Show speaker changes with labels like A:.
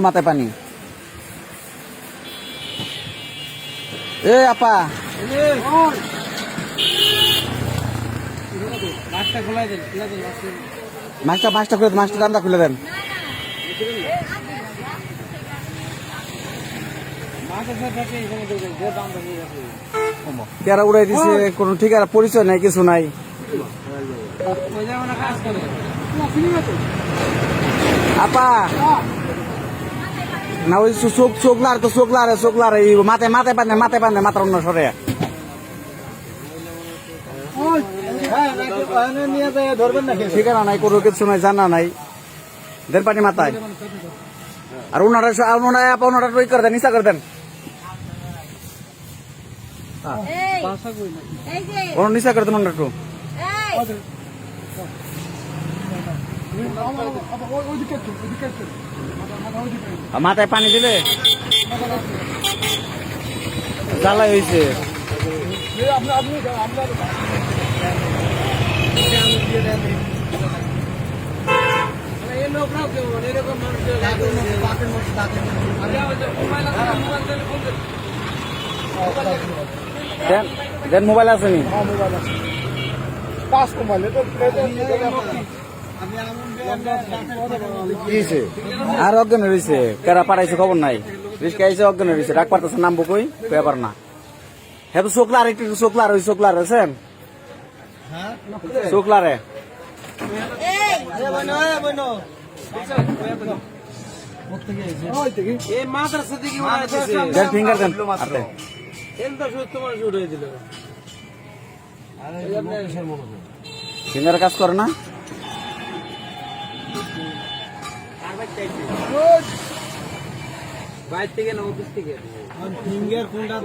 A: মাথায় পানি। এ আপা মাছটা খুলে দেন, মাছটা দামটা খুলে দেন। কেরা উড়াই দিছে, কোন ঠিকানা পরিচয় নাই, কিছু নাই। আপা না ওই চোখলার এই মাথায় মাথার অন্য সরে ঠিকানা নাই, কোনো কিছু নাই, জানা নাই, দেন পানি মাথায়। আর ওনারা ওই করে দেন, নিচা করে দেন, নিচা করে দেন ওনার একটু। মাথায় পানি দিলে জ্বালাই হয়েছে। দেন মোবাইল আছে নি? আর অজ্ঞান রয়েছে, কেরা পাঠাইছে খবর নাই, রিস্কা আইসে অজ্ঞান রয়েছে, ডাক পারতেছে, নামবো কই ব্যাপার না। হ্যাঁ চোখলার একটু চোখলার আছেন, চোখলারে ফিঙ্গার দেন। ফিঙ্গার কাজ করে না, বাইরে থেকে না অফিস থেকে ফিঙ্গার কোনটা